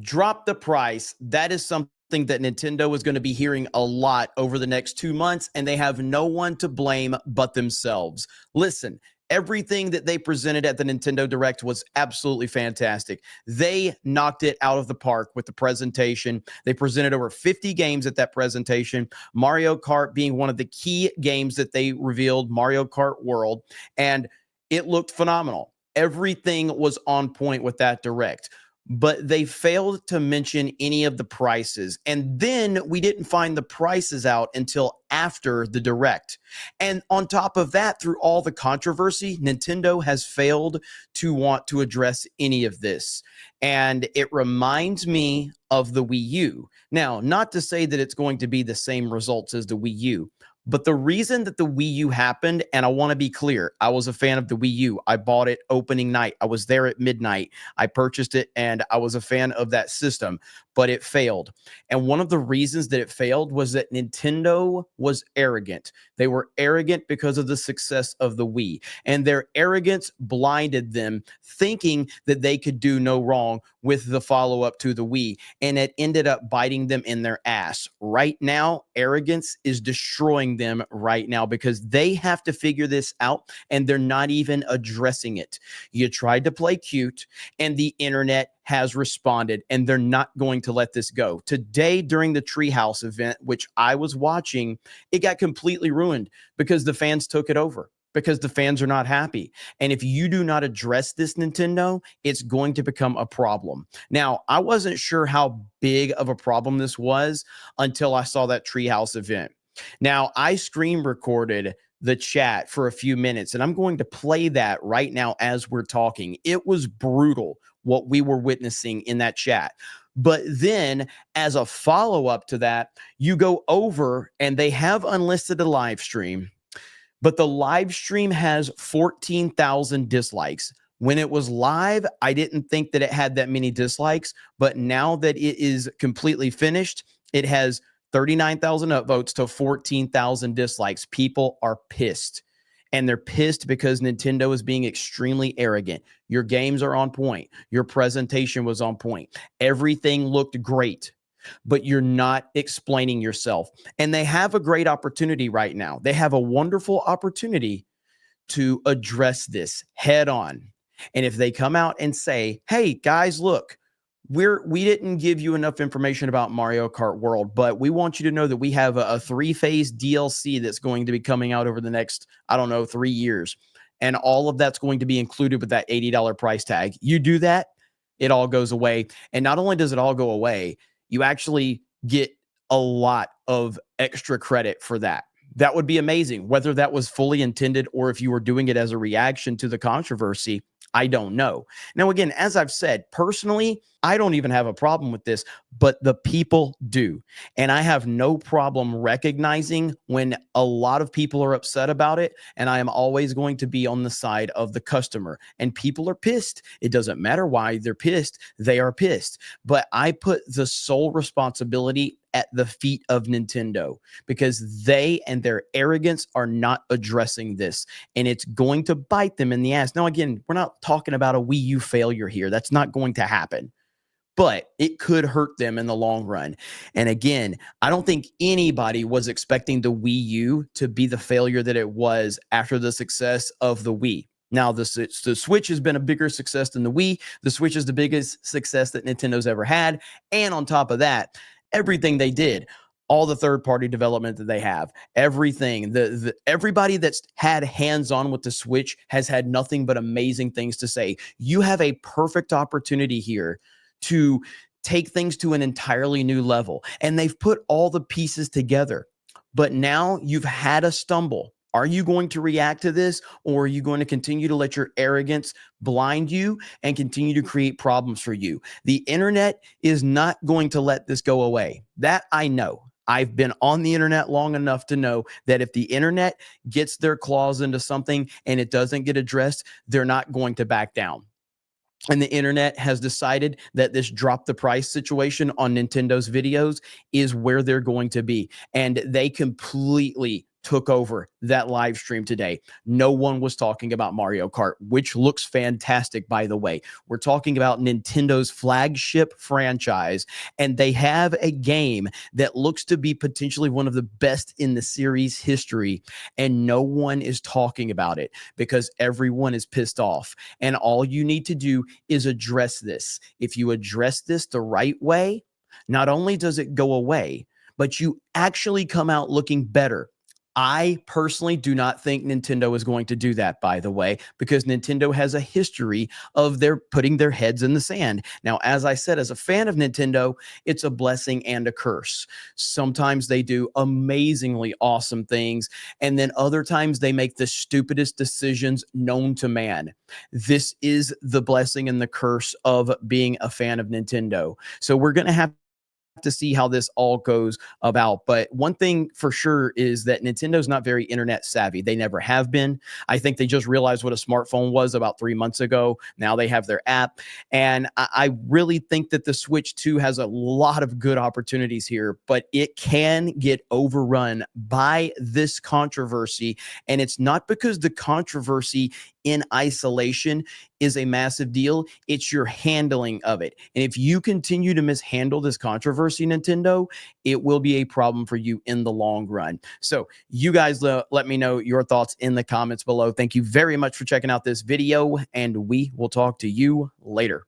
Drop the price. That is something that Nintendo is going to be hearing a lot over the next 2 months, and they have no one to blame but themselves. Listen, everything that they presented at the Nintendo Direct was absolutely fantastic. They knocked it out of the park with the presentation. They presented over 50 games at that presentation, Mario Kart being one of the key games that they revealed, Mario Kart World, and it looked phenomenal. Everything was on point with that Direct, but they failed to mention any of the prices. And then we didn't find the prices out until after the Direct. And on top of that, through all the controversy, Nintendo has failed to want to address any of this. And it reminds me of the Wii U. Now, not to say that it's going to be the same results as the Wii U, but the reason that the Wii U happened, and I want to be clear, I was a fan of the Wii U. I bought it opening night. I was there at midnight. I purchased it, and I was a fan of that system, but it failed. And one of the reasons that it failed was that Nintendo was arrogant. They were arrogant because of the success of the Wii, and their arrogance blinded them, thinking that they could do no wrong with the follow-up to the Wii, and it ended up biting them in their ass. Right now, arrogance is destroying them right now because they have to figure this out, and they're not even addressing it. You tried to play cute, and the internet has responded, and they're not going to let this go. Today, during the Treehouse event, which I was watching, it got completely ruined because the fans took it over, because the fans are not happy. And if you do not address this, Nintendo, it's going to become a problem. Now, I wasn't sure how big of a problem this was until I saw that Treehouse event. Now, I screen recorded the chat for a few minutes, and I'm going to play that right now as we're talking. It was brutal what we were witnessing in that chat. But then, as a follow-up to that, you go over and they have unlisted a live stream, but the live stream has 14,000 dislikes. When it was live, I didn't think that it had that many dislikes, but now that it is completely finished, it has 39,000 upvotes to 14,000 dislikes. People are pissed. And they're pissed because Nintendo is being extremely arrogant. Your games are on point. Your presentation was on point. Everything looked great, but you're not explaining yourself. And they have a great opportunity right now. They have a wonderful opportunity to address this head on. And if they come out and say, hey, guys, look, we didn't give you enough information about Mario Kart World, but we want you to know that we have a 3-phase DLC that's going to be coming out over the next, 3 years. And all of that's going to be included with that $80 price tag. You do that, it all goes away. And not only does it all go away, you actually get a lot of extra credit for that. That would be amazing. Whether that was fully intended or if you were doing it as a reaction to the controversy, I don't know. Now, again, as I've said, personally, I don't even have a problem with this, but the people do. And I have no problem recognizing when a lot of people are upset about it. And I am always going to be on the side of the customer. And people are pissed. It doesn't matter why they're pissed. They are pissed. But I put the sole responsibility at the feet of Nintendo because they and their arrogance are not addressing this, and it's going to bite them in the ass. Now, again, we're not talking about a Wii U failure here. That's not going to happen, but it could hurt them in the long run. And again, I don't think anybody was expecting the Wii U to be the failure that it was after the success of the Wii. Now, the Switch has been a bigger success than the Wii. The Switch is the biggest success that Nintendo's ever had. And on top of that, everything they did, all the third-party development that they have, everything, everybody that's had hands-on with the Switch has had nothing but amazing things to say. You have a perfect opportunity here to take things to an entirely new level, and they've put all the pieces together. But now you've had a stumble. Are you going to react to this, or are you going to continue to let your arrogance blind you and continue to create problems for you? The internet is not going to let this go away. That I know. I've been on the internet long enough to know that if the internet gets their claws into something and it doesn't get addressed, they're not going to back down. And the internet has decided that this drop the price situation on Nintendo's videos is where they're going to be. And they completely took over that live stream today. No one was talking about Mario Kart, which looks fantastic, by the way. We're talking about Nintendo's flagship franchise, and they have a game that looks to be potentially one of the best in the series history, and no one is talking about it because everyone is pissed off. And all you need to do is address this. If you address this the right way, not only does it go away, but you actually come out looking better. I personally do not think Nintendo is going to do that, by the way, because Nintendo has a history of their putting their heads in the sand. Now, as I said, as a fan of Nintendo, it's a blessing and a curse. Sometimes they do amazingly awesome things, and then other times they make the stupidest decisions known to man. This is the blessing and the curse of being a fan of Nintendo. So we're going to have to see how this all goes about. But one thing for sure is that Nintendo's not very internet savvy. They never have been. I think they just realized what a smartphone was about 3 months ago. Now they have their app. And I really think that the Switch 2 has a lot of good opportunities here, but it can get overrun by this controversy. And it's not because the controversy in isolation is a massive deal. It's your handling of it. And if you continue to mishandle this controversy, Nintendo, it will be a problem for you in the long run. So you guys let me know your thoughts in the comments below. Thank you very much for checking out this video, and we will talk to you later.